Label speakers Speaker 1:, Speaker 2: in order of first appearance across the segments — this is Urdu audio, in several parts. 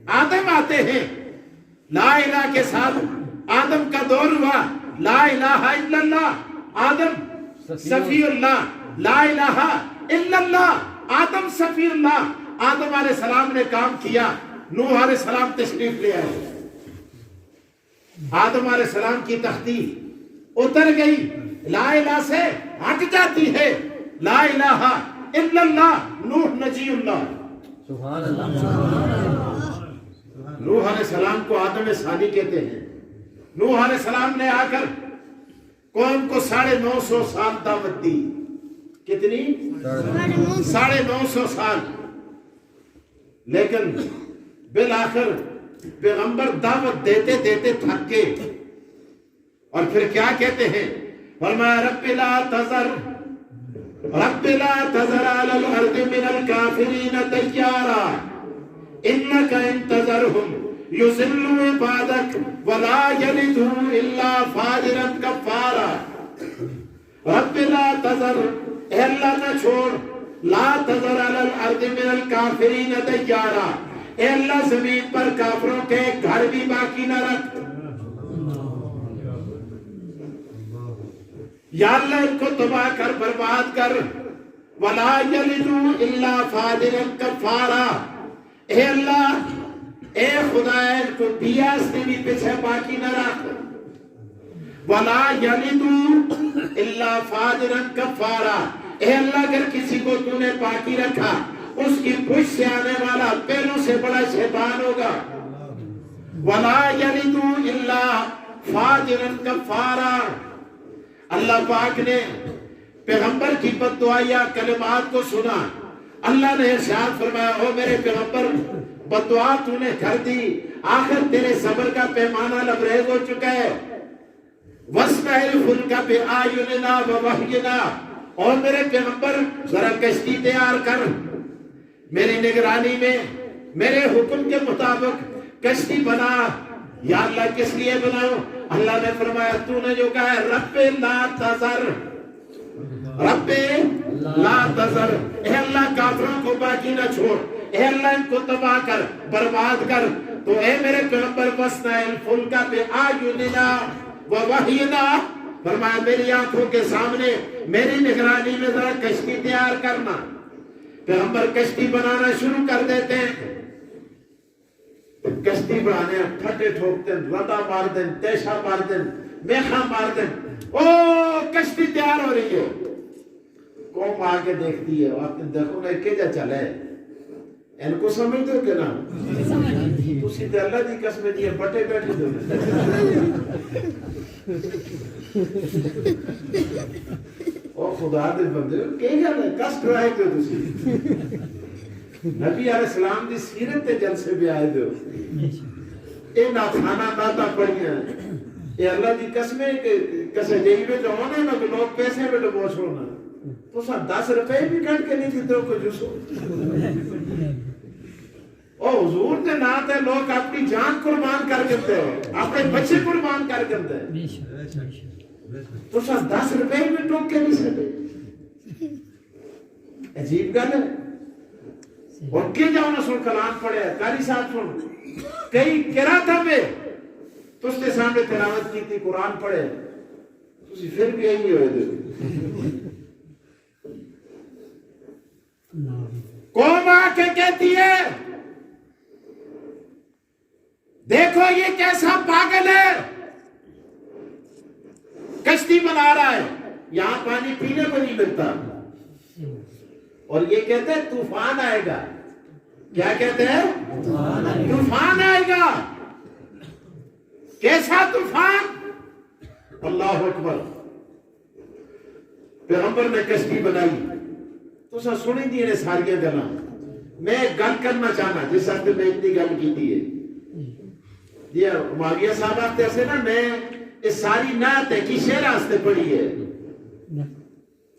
Speaker 1: آدم آتے ہیں، لا الہ کے ساتھ آدم کا دور ہوا، لا الہ الا اللہ آدم صفی اللہ، لا الہ الا اللہ آدم صفی اللہ۔ آدم علیہ السلام نے کام کیا، نوح علیہ السلام تشریف لے آئے، آدم علیہ السلام کی تختی اتر گئی، لا الہ سے ہٹ جاتی ہے، لا الہ الا اللہ نوح نجی اللہ۔
Speaker 2: سبحان اللہ۔
Speaker 1: نوح علیہ السلام کو آدم ثانی کہتے ہیں۔ نوح علیہ السلام نے آ کر قوم کو 950 سال دعوت دی۔ کتنی؟ 950 سال۔ لیکن بالآخر پیغمبر دعوت دیتے دیتے تھک گئے، اور پھر کیا کہتے ہیں؟ فرمایا رب لا تذر علی الارض من الکافرین دیارا انک ان تذرہم یضلوا عبادک ولا یلدوا الا فاجرا کفارا۔ رب لا تذر، اے اللہ نہ چھوڑ، لا تذر علی الارض من الکافرین دیارا، اے اللہ زمین پر کافروں کے گھر بھی باقی نہ رکھ۔ یا اللہ ان کو تباہ کر، برباد کر، وَلَا يَلِدُوا إِلَّا فَاجِرًا كَفَّارًا، اے اللہ، اے خدا ان کو بیاس نے بھی پیچھے باقی نہ رکھ۔ وَلَا يَلِدُوا إِلَّا فَاجِرًا كَفَّارًا، اے اللہ اگر کسی کو تو نے باقی رکھا اس کی پشت سے آنے والا پہلوں سے بڑا شیطان ہوگا۔ وَلَا يَلِدُوا إِلَّا فَاجِرًا كَفَّارًا۔ اللہ پاک نے پیغمبر کی بد دعائیہ کلمات کو سنا، اللہ نے ارشاد فرمایا او میرے پیغمبر بد دعا تو نے کر دی، آخر تیرے صبر کا پیمانہ لبریز ہو چکا ہے۔ وَاسْنَعِ الْفُلْكَ بِأَعْيُنِنَا وَوَحْيِنَا، اور میرے پیغمبر ذرا کشتی تیار کر، میری نگرانی میں میرے حکم کے مطابق کشتی بنا۔ یا اللہ کس لیے بناؤ؟ اللہ نے فرمایا تو نے جو کہا ہے رب لا تذر، رب لا تذر، اے اللہ کافروں کو باقی نہ چھوڑ، اے اللہ ان کو تباہ کر، برباد کر۔ تو اے میرے پیغمبر وَاسْنَعِ الْفُلْكَ بِأَعْيُنِنَا وَوَحْيِنَا، فرمایا میری آنکھوں کے سامنے میری نگرانی میں ذرا کشتی تیار کرنا۔ پیغمبر کشتی بنانا شروع کر دیتے ہیں، کشتی بنانے پھٹے ٹھوکتے، ردا مار دیں، تیشا مار دیں، میخا مار دیں، او کشتی تیار ہو رہی ہے۔ قوم آگے دیکھتی ہے، آپ نے دیکھو نا کیجا چلے، ان کو سمجھ دو کہ نا تو سیدھے اللہ دی قسمیں دیئے بٹے بیٹھے دو۔ او خدا دے بندے کیجا نا کس رائے دو دوسری نبی علیہ السلام دی سیرت تے جلسے بھی آئے دو، اے نافانا داتا پڑی ہیں، اے اللہ دی قسمیں کسے جہی میں جو ہونے نا کہ لوگ پیسے میں ڈبوش ہونا تو سا 10 روپے بھی کٹ کے نہیں دیتے ہو کو جسو۔ او حضور دے ناتے لوگ اپنی جان قربان کر کرتے ہیں، اپنے بچے قربان کر کرتے ہیں، تو سا 10 روپے بھی ٹوک کے نہیں سکتے۔ عجیب گل ہے۔ اور کیا جاؤ نہ سن کلام پڑھے کاری صاحب سن کئی قراتہ میں تو اس نے سامنے تلاوت کی تھی، قرآن پڑھے تو اسی پھر بھی یہی ہوئے دے۔ قوم آ کے کہتی ہے دیکھو یہ کیسا پاگل ہے، کشتی بنا رہا ہے، یہاں پانی پینے کو نہیں ملتا، اور یہ کہتے ہیں طوفان آئے گا۔ کیا کہتے ہیں؟ طوفان آئے گا۔ کیسا طوفان؟ اللہ اکبر۔ پیغمبر نے کشتی بنائی تو سا سنی دی نے ساری گلاں، میں گل کرنا چاہنا جس وقت میں اتنی گل کی دی ہے یہ معاویہ صاحب آتے سے نا میں اس ساری نعت ہے کی شعر آستے پڑھی ہے،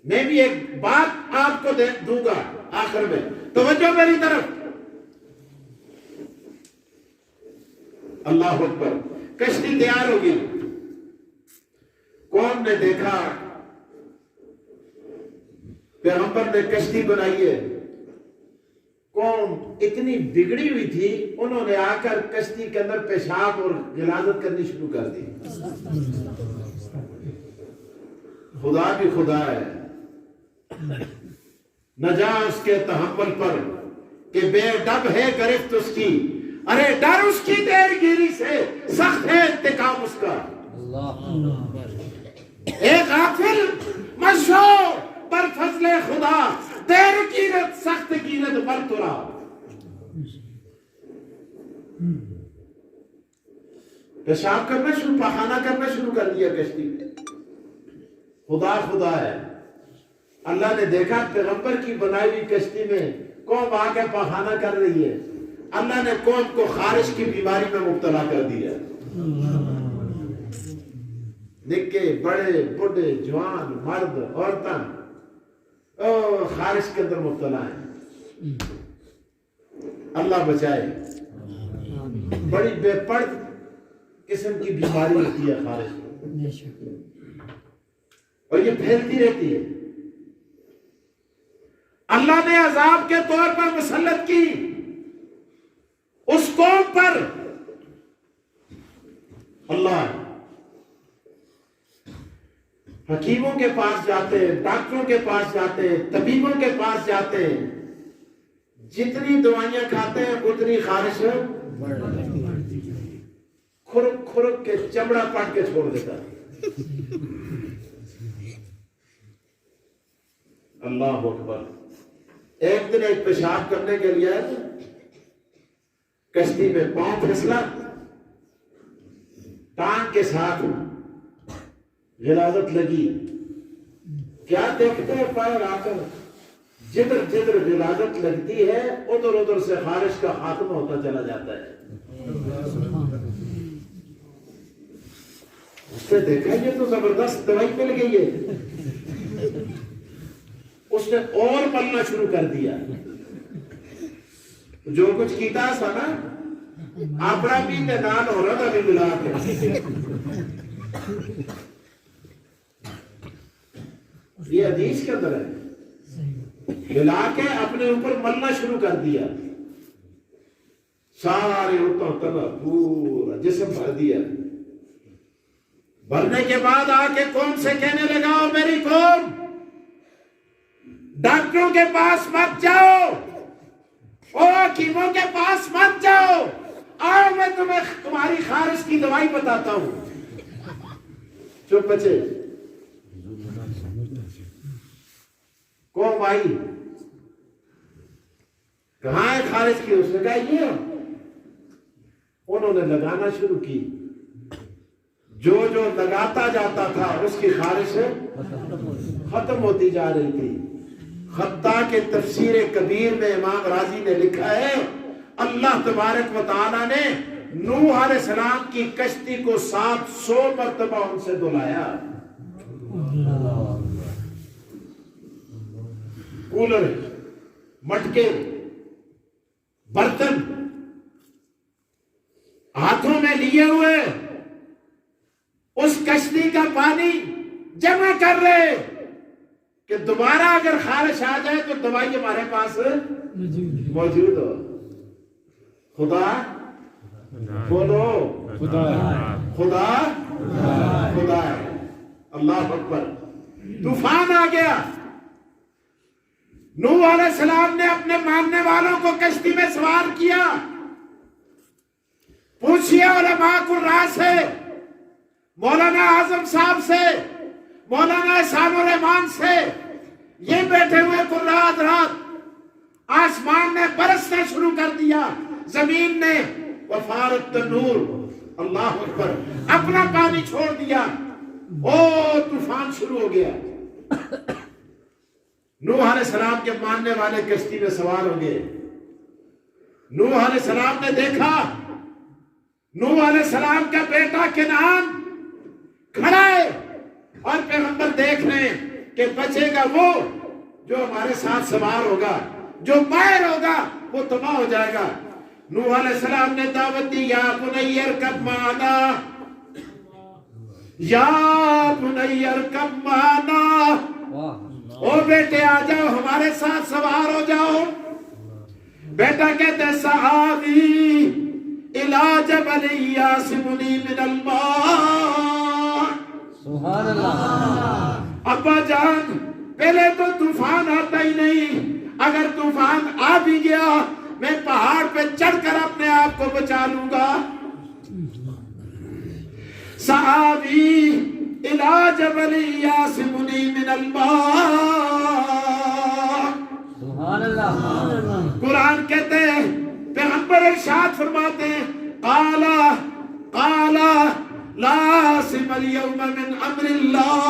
Speaker 1: میں بھی ایک بات آپ کو دوں گا آخر میں، توجہ میری طرف۔ اللہ اکبر۔ کشتی تیار ہوگی، قوم نے دیکھا پیغمبر نے کشتی بنائی ہے، قوم اتنی بگڑی ہوئی تھی، انہوں نے آ کر کشتی کے اندر پیشاب اور غلاظت کرنی شروع کر دی۔ خدا بھی خدا ہے، نہ جا اس کے تحمل پر کہ بے ڈب ہے گرفت اس کی، ارے ڈر اس کی دیر گیری سے، سخت ہے انتقام اس کا۔ ایک غافل مشہور پر فضل خدا، دیر گیرت سخت گیرت بر ترا۔ پیشاب کرنا شروع، پخانہ کرنا شروع کر دیا کشتی میں۔ خدا خدا ہے، اللہ نے دیکھا پیغمبر کی بنائی ہوئی کشتی میں قوم آ کے پخانہ کر رہی ہے، اللہ نے قوم کو خارش کی بیماری میں مبتلا کر دیا۔ نکے بڑے بڑھے جوان مرد عورتیں خارش کے اندر مبتلا ہیں، اللہ بچائے۔ بڑی بے پرد قسم کی بیماری ہوتی ہے خارش، اور یہ پھیلتی رہتی ہے۔ اللہ نے عذاب کے طور پر مسلط کی اس قوم پر۔ اللہ حکیموں کے پاس جاتے، ڈاکٹروں کے پاس جاتے، طبیبوں کے پاس جاتے، جتنی دوائیاں کھاتے ہیں اتنی خارش کھرک کھرک کے چمڑا پاٹ کے چھوڑ دیتا ہے۔ اللہ اکبر۔ ایک دن ایک پیشاب کرنے کے لیے آئے، کشتی میں پاؤں پھسلا، ٹانگ کے ساتھ غلاظت لگی، کیا دیکھتے ہیں پیر آ کر جدھر جدھر غلاظت لگتی ہے ادھر ادھر سے خارش کا خاتمہ ہوتا چلا جاتا ہے۔ اس نے دیکھا یہ تو زبردست دوائی مل گئی ہے، اس نے اور ملنا شروع کر دیا۔ جو کچھ کیتا تھا نا اپنا بھی نان ہو رہا تھا بھی ملا کے۔ یہ حدیث کے اندر ہے، ملا کے اپنے اوپر ملنا شروع کر دیا، سارے اتنا تنا پورا جسم بھر دیا۔ بھرنے کے بعد آ کے قوم سے کہنے لگا، میری قوم ڈاکٹروں کے پاس مت جاؤ، حکیموں کے پاس مت جاؤ، آؤ میں تمہیں تمہاری خارش کی دوائی بتاتا ہوں۔ چپ بچے، قوم آئی، کہاں ہے خارش کی؟ اس نے کہا یہ، انہوں نے لگانا شروع کی، جو جو لگاتا جاتا تھا اس کی خارش ختم ہوتی جا رہی تھی۔ خطا کے تفسیر کبیر میں امام راضی نے لکھا ہے، اللہ تبارک و تعالیٰ نے نوح علیہ السلام کی کشتی کو 700 مرتبہ ان سے دھلایا۔ کولر، مٹکے، برتن ہاتھوں میں لیے ہوئے اس کشتی کا پانی جمع کر رہے کہ دوبارہ اگر خارش آ جائے تو دوائی ہمارے پاس موجود ہو۔ خدا بولو، خدا خدا خدا ہے۔ اللہ اکبر۔ طوفان آ گیا، نوح علیہ السلام نے اپنے ماننے والوں کو کشتی میں سوار کیا۔ پوچھئے علماء قراء سے، مولانا اعظم صاحب سے، مولانا احسان الرحمان سے، یہ بیٹھے ہوئے قراء حضرات، آسمان نے برسنا شروع کر دیا، زمین نے وفارت النور، اللہ اکبر، اپنا پانی چھوڑ دیا، او طوفان شروع ہو گیا۔ نوح علیہ السلام کے ماننے والے کشتی میں سوار ہو گئے۔ نوح علیہ السلام نے دیکھا نوح علیہ السلام کا بیٹا کنعان کھڑا ہے، اور پیغمبر دیکھ رہے ہیں کہ بچے گا وہ جو ہمارے ساتھ سوار ہوگا، جو باہر ہوگا وہ تباہ ہو جائے گا۔ نوح علیہ السلام نے دعوت دی، یا بنی ارکب معنا، یا بنی ارکب معنا، او بیٹے آ جاؤ، ہمارے ساتھ سوار ہو جاؤ۔ بیٹا کہتے ہیں صحابی الا جبل یاسمنی من الماء.
Speaker 2: سبحان اللہ.
Speaker 1: ابا جان پہلے تو طوفان آتا ہی نہیں، اگر طوفان آ بھی گیا میں پہاڑ پہ چڑھ کر اپنے آپ کو بچا لوں گا. صحابی الا جبل یاسمنی من الماء.
Speaker 2: سبحان اللہ.
Speaker 1: قرآن کہتے ہیں پیغمبر ارشاد فرماتے ہیں قال لا عاصم اليوم من امر اللہ.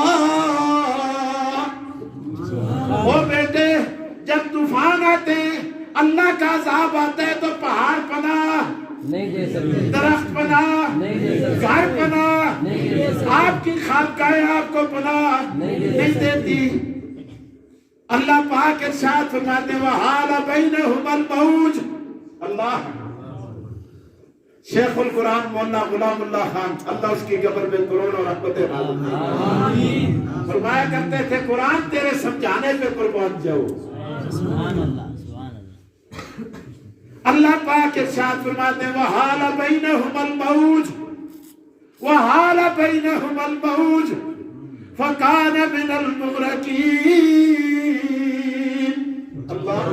Speaker 1: وہ بیٹے جب طوفان آتے ہیں اللہ کا عذاب آتا ہے تو پہاڑ پناہ
Speaker 2: نہیں دے سکتے،
Speaker 1: درخت پناہ
Speaker 2: نہیں دے سکتے،
Speaker 1: گھر پناہ
Speaker 2: نہیں دے سکتے،
Speaker 1: آپ کی خانقاہیں آپ کو پناہ نہیں دیتی. اللہ پاک ارشاد فرماتے ہیں وحال بینہم الموج. اللہ شیخ القرآن مولانا غلام اللہ خان اللہ اس کی قبر میں کروڑوں رحمتیں آمین فرمایا کرتے تھے قرآن تیرے سمجھانے پہ قربان جاؤ.
Speaker 3: سبحان اللہ سبحان اللہ.
Speaker 1: اللہ پاک ارشاد فرماتے ہیں وحال بینہم الموج وحال بینہم الموج فکان من المغرقین. اللہ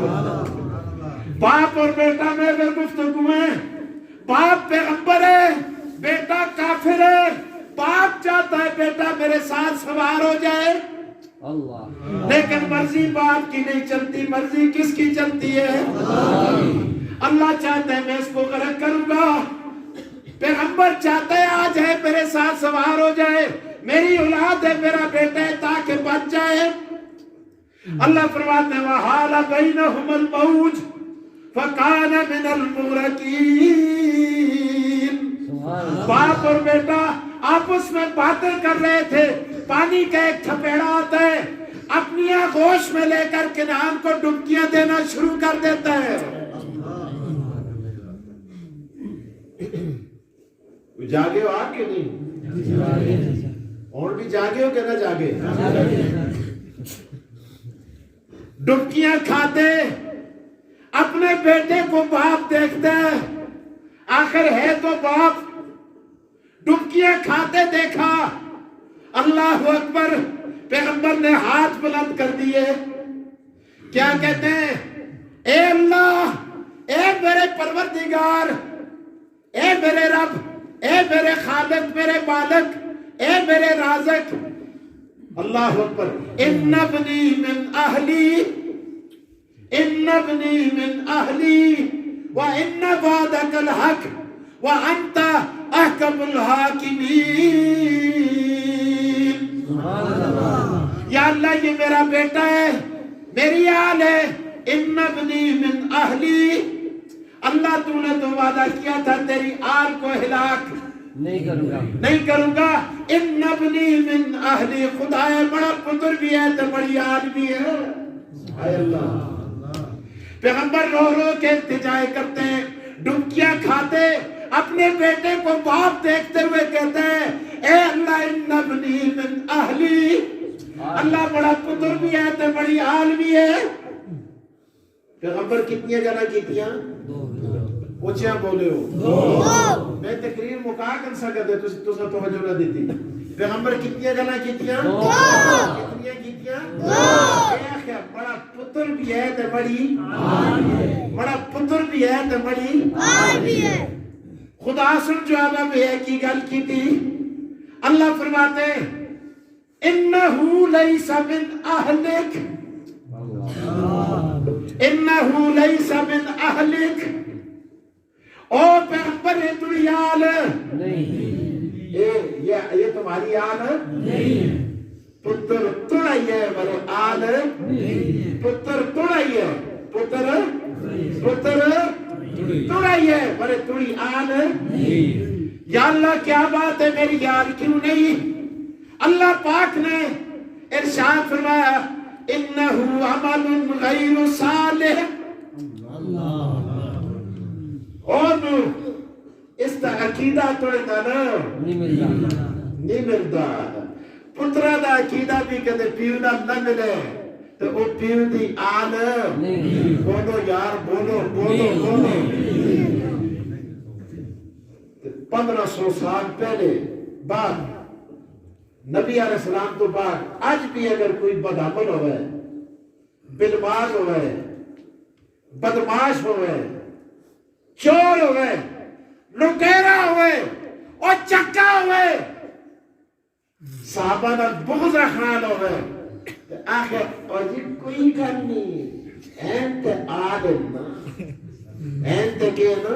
Speaker 1: باپ اور بیٹا میں اگر گفتگو ہے، باپ پیغمبر ہے بیٹا کافر ہے، باپ چاہتا ہے بیٹا میرے ساتھ سوار ہو جائے
Speaker 2: اللہ.
Speaker 1: لیکن مرضی باپ کی نہیں چلتی، مرضی کس کی چلتی ہے؟ اللہ چاہتا ہے میں اس کو غرق کروں گا، پیغمبر چاہتا ہے آ جائے میرے ساتھ سوار ہو جائے، میری اولاد ہے میرا بیٹا ہے تاکہ بچ جائے. اللہ فرماتے ہیں وحال بینہم الموج فکان من المغرقین. باپ اور بیٹا آپس میں باتیں کر رہے تھے، پانی کا ایک تھپیڑا آتا ہے اپنی آغوش میں لے کر کنعان کو ڈبکیاں دینا شروع کر دیتا ہے. جاگے ہو آپ کے نہیں؟ اور بھی جاگے ہو کہ نہ جاگے؟ ڈبکیاں کھاتے اپنے بیٹے کو باپ دیکھتا ہے، آخر ہے تو باپ. ڈبکیاں کھاتے دیکھا، اللہ اکبر، پیغمبر نے ہاتھ بلند کر دیے. کیا کہتے ہیں؟ اے اللہ، اے میرے پروردگار، اے میرے رب، اے میرے خالق، میرے مالک، اے میرے رازق. اللہ اکبر. ان ابنی من اہلی، ان ابنی من اہلی وان وعدک الحق وانت احکم الحاکمین. یا اللہ یہ میرا بیٹا ہے، میری آل ہے. ان ابنی من اہلی، اللہ تو نے تو وعدہ کیا تھا تیری آل کو ہلاک نہیں کروں گا. ان ابنی من اہلی، خدا ہے بڑا پتر بھی ہے تو بڑی آل بھی ہے. اے اللہ، پیغمبر رو رو کے التجائے کرتے ہیں، ڈبکیاں کھاتے اپنے بیٹے کو باپ دیکھتے ہوئے کہتے ہیں اے اللہ ان ابنی من اہلی، اللہ بڑا پتر بھی ہے تو بڑی آل بھی ہے. پیغمبر کتنی گنا کیتیاں؟ اونچیاں بولے ہو. میں تقریر مکا کر سکتا ہے تو توجہ نہ دیتی. پیغمبر کتنی گنا کیتیاں؟ کتنی کیتیاں؟ بڑا پتر بھی ہے تو بڑی، بڑا پتر بھی ہے تو بڑی. خدا سن جو اب ہے کی گل کی تھی. اللہ فرماتے انہو لیس من اہلک، انہو لیس من اہلک. او پیغمبر ہے تمہاری آل یہ تمہاری آل نہیں. پتر تڑائی ہے برے آل، پتر تڑائی ہے، پتر تڑائی ہے برے تڑی آل. یا اللہ کیا بات ہے میری آل کیوں نہیں؟ اللہ پاک نے ارشاد فرمایا انہو عمل غیر صالح. اور اس دا عقیدہ توڑے دا نہیں ملتا. پترہ دا عقیدہ بھی کہتے پیر دا نہ ملے تو وہ پیو دی آل بولو یار بولو بولو بولو 1500 سال پہلے بعد نبی علیہ السلام تو بعد آج بھی اگر کوئی بدعمل ہوئے بدماغ ہوئے بدماش ہوئے چور ہوئے لٹیرا ہوئے اور چکا ہوئے صحابہ نہ بغض رکھنا ہوئے آخر اور جی کوئی گل نہیں اینت عالم نا اینت کے نا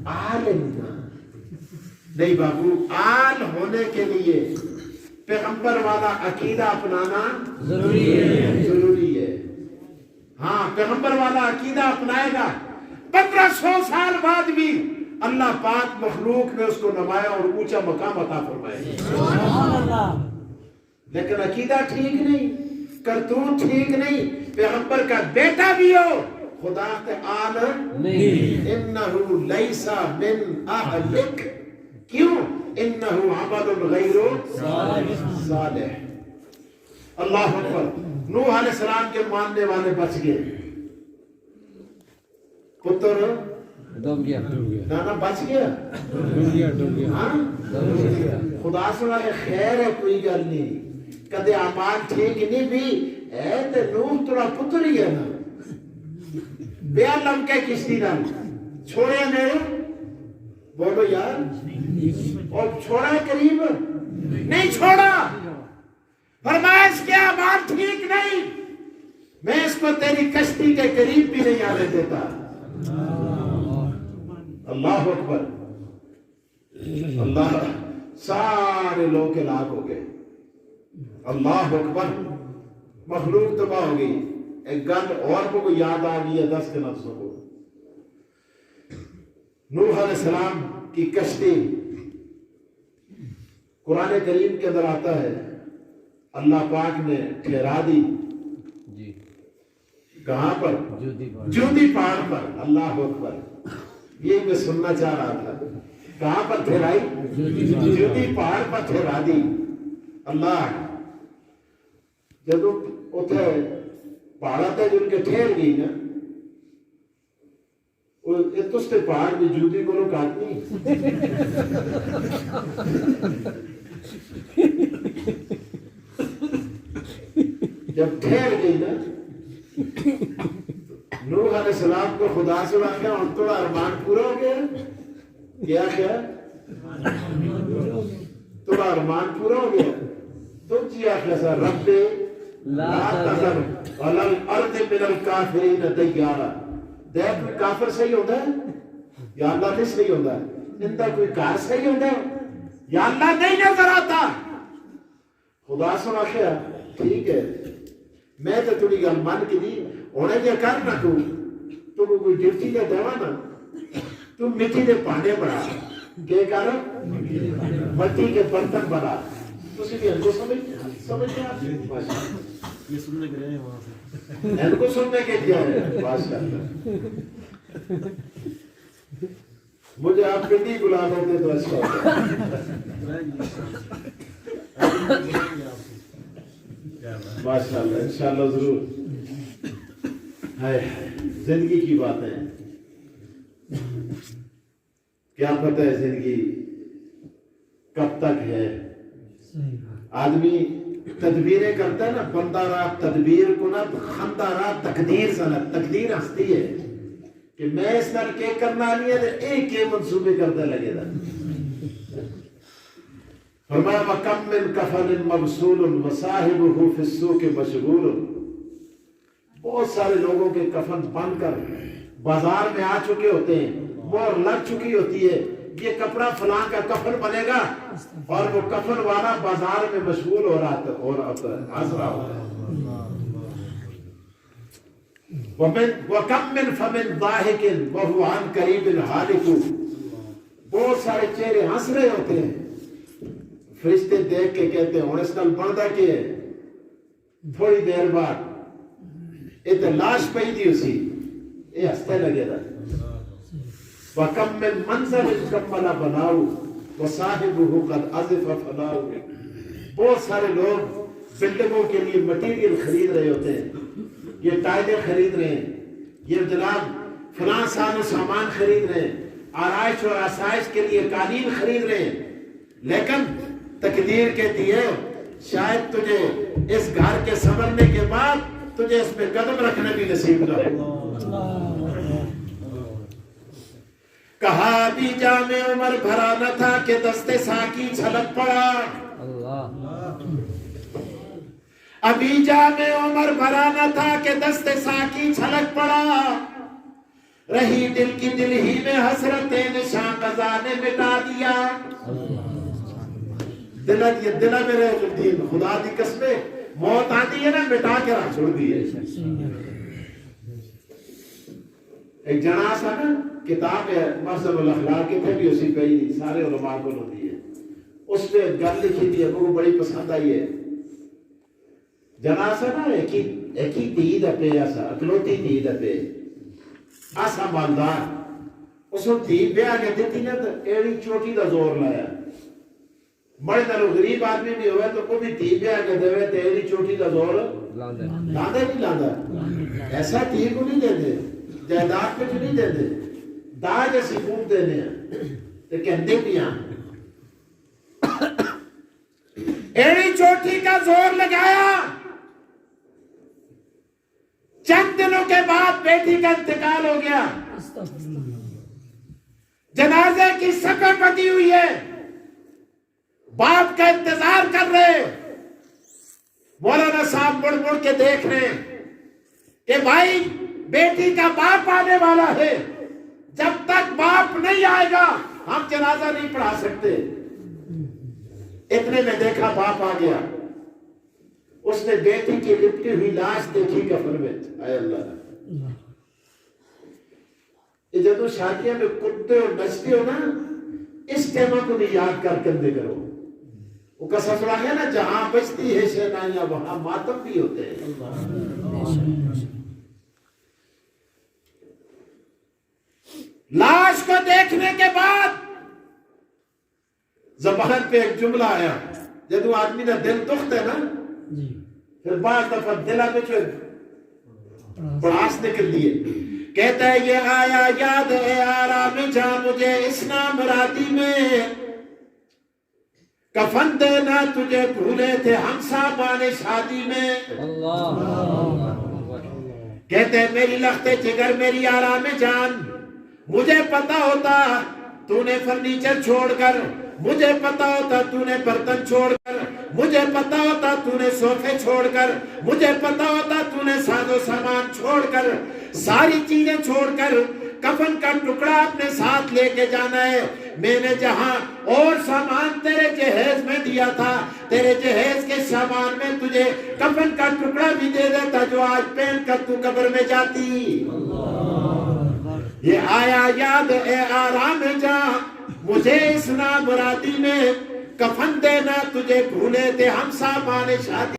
Speaker 1: عالم نا نہیں بابو آل ہونے کے لیے پیغمبر والا عقیدہ اپنانا ضروری ہے ہاں پیغمبر والا عقیدہ اپنائے گا 1500 سال بعد بھی اللہ پاک مخلوق نے اس کو نمایا اور اونچا مقام عطا فرمائے لیکن عقیدہ ٹھیک نہیں کرتوت ٹھیک نہیں پیغمبر کا بیٹا بھی ہو خدا تعالی انہو لیسا من اہلک کیوں انہو عمل غیر صالح اللہ اکبر نوح علیہ السلام کے ماننے والے بچ گئے پتر
Speaker 2: ڈوب گیا
Speaker 1: نانا بچ گیا خدا سے خیر ہے کوئی گل نہیں کدے اعمال ٹھیک نہیں بھی اے تے نوح تھوڑا پتر ہی ہے نا بیا لمکے کشتی نال چھوڑے نہیں بولو یار اور چھوڑا قریب نہیں چھوڑا فرمایا اس کے اعمال ٹھیک نہیں میں اس کو تیری کشتی کے قریب بھی نہیں آنے دیتا اللہ اکبر اللہ سارے لوگ ہلاک ہو گئے اللہ اکبر مخلوق تباہ ہو گئی ایک گل اور کو یاد آ گئی ہے 10 کے نفسوں کو نوح علیہ السلام کی کشتی قرآن کریم کے اندر آتا ہے اللہ پاک نے ٹھہرا دی کہاں پر جودی پہاڑ پر اللہ اکبر یہ میں سننا چاہ رہا تھا کہاں پر ٹھہرائی جودی پہاڑ پر ٹھہرا دی اللہ جب اتنے پہاڑا تھا جن کے ٹھہر گئی نا تو اس کے پہاڑ بھی جودی کو لوگ کاٹنی جب ٹھہر گئی نا نوح علیہ السلام کو خدا سے واقعہ اور تھوڑا ارمان پورا ہو گیا کیا تھوڑا ارمان پورا ہو گیا تم جی آخر سا رب لا تذر علی الارض من الکافرین دیارا دیکھ کوئی کافر صحیح ہوتا ہے یا اللہ نہیں صحیح ہوتا ہے اندہ کوئی کار صحیح ہوتا ہے یا اللہ نہیں نظر آتا خدا سے واقعہ ٹھیک ہے میں تو تھوڑی گل مان کے دی انہیں کیا کر نہ تو کوئی ڈیوٹی دے دیوا نا تم مٹی دے پانے بڑھا کیا کر مٹی کے برتن بڑھا تسی بھی ان کو سمجھ گیا
Speaker 3: یہ سننے کے رہے ہیں وہاں سے
Speaker 1: ان کو سننے کے دیا ہے ماشاءاللہ مجھے آپ پنڈی بلا دیتے تو اچھا ہوتا ماشاءاللہ انشاءاللہ ضرور زندگی کی بات ہے کیا پتہ ہے زندگی کب تک ہے آدمی تدبیریں کرتا ہے نا بندہ رات تدبیر کو نا خندہ رات تقدیر سنت تقدیر ہستی ہے کہ میں اس نال کے کرنا نہیں ہے ایک کے منصوبے کرتا لگے دا فرمایا وَكَمْ مِنْ كَفَنٍ مَبْسُولٌ وَصَاحِبُهُ فِي السُّوقِ مَشْغُولٌ بہت سارے لوگوں کے کفن بن کر بازار میں آ چکے ہوتے ہیں مور لگ چکی ہوتی ہے یہ کپڑا فلاں کا کفن بنے گا اور وہ کفن والا بازار میں مشغول ہو رہا تھا اور ہنس رہا ہوتا ہے وَكَمْ مِنْ فَمِنْ ضَاحِكٍ وَهُوَ عَنْ قَرِيبٍ هَالِكُ بہت سارے چہرے ہنس رہے ہوتے ہیں فرشتے دیکھ کے کہتے ہیں اور اس نال بندہ کے تھوڑی دیر بعد ایک لاش پئی دی اسی یہ ہستے لگے دا وَكَمْ مِنْ مَنْزَلٍ كَمَّلَ بَنَاؤُ وَصَاحِبُهُ قَدْ عَزِفَ فَنَاؤُ بہت سارے لوگ بلڈنگوں کے لیے مٹیریل خرید رہے ہوتے ہیں، یہ ٹائلیں خرید رہے ہیں، یہ جناب فلاں ساز و سامان خرید رہے ہیں، آرائش اور آسائش کے لیے قالین خرید رہے ہیں، لیکن تقدیر کہتی ہے شاید تجھے اس گھر کے سنورنے کے بعد تجھے اس میں قدم رکھنے بھی نصیب نہ ہو۔ کہا ابھی جامع عمر بھرا نہ تھا کہ دستے ساکی چھلک پڑا، ابھی جامع عمر بھرا نہ تھا کہ دستے ساکی چھلک پڑا، رہی دل کی دل ہی میں حسرتیں نشاں قضا نے مٹا دیا۔ دل میرے دین خدا دی قسمیں موت آتی ہے نا مٹا کے رکھ چھوڑ دی ہے۔ ایک جنا سا نا کتاب ہے مہذب الاخلاق کے تھے بھی اسی پہ ہی سارے علماء کو ہوتی ہے، اس پہ گل لکھی تھی وہ بڑی پسند آئی ہے۔ جنا سا نا ایک ہی تید اپے ایسا اکلوتی تید اپے آسا مالدار، اس کو تید پہ آگے دیتی نا تو ایڑی چوٹی دا زور لایا، بڑے نلو غریب آدمی بھی ہوئے تو کوئی بھی تید پہ آگے دے تو ایڑی چوٹی دا زور لاندہ نہیں لاندہ، ایسا تید کو نہیں دے دے، جائیداد پہ جو نہیں دے دے، داج ایسی خوب دینے ہیں تو کہندے بھی ہیں۔ ایڑی چوٹی کا زور لگایا، چند دنوں کے بعد بیٹی کا انتقال ہو گیا، جنازے کی شکل بندی ہوئی ہے، باپ کا انتظار کر رہے، مولانا صاحب مڑ مڑ کے دیکھ رہے کہ بھائی بیٹی کا باپ آنے والا ہے، جب تک باپ نہیں آئے گا ہم جنازہ نہیں پڑھا سکتے۔ اتنے میں دیکھا باپ آ گیا، اس نے بیٹی کی لپٹی ہوئی لاش دیکھی کفن میں، اے اللہ، یہ جدو شادیاں میں کتے اور نچتے ہو نا اس ٹیمہ کو بھی یاد کر کندے کرو، وہ قصص رہا ہے نا جہاں بچتی ہے شہنائیاں وہاں ماتم بھی ہوتے ہیں۔ لاش کو دیکھنے کے بعد زبان پہ ایک جملہ آیا، جدو آدمی نے دل دکھت ہے نا پھر بعض دفعہ دلہ میں جو بڑاس نکل دیئے، کہتا ہے یہ آیا یاد ہے آرام جا مجھے اس نام رادی میں، کفن دینا تجھے بھولے تھے ہم سامان شادی میں۔ کہتے ہیں میری لخت جگر میری آرام جان، مجھے پتا ہوتا تو نے فرنیچر چھوڑ کر، مجھے پتا ہوتا تو نے برتن چھوڑ کر، مجھے پتا ہوتا تو نے صوفے چھوڑ کر، مجھے پتا ہوتا تو نے ساز و سامان چھوڑ کر، ساری چیزیں چھوڑ کر کفن کا ٹکڑا اپنے ساتھ لے کے جانا ہے۔ میں نے جہاں اور سامان تیرے جہیز میں دیا تھا، تیرے جہیز کے سامان میں تجھے کفن کا ٹکڑا بھی دے دیتا جو آج پہن کر تو قبر میں جاتی۔ یہ آیا یاد اے آرام جا مجھے اس نامرادی میں، کفن دینا تجھے بھولے تھے ہم سامان شادی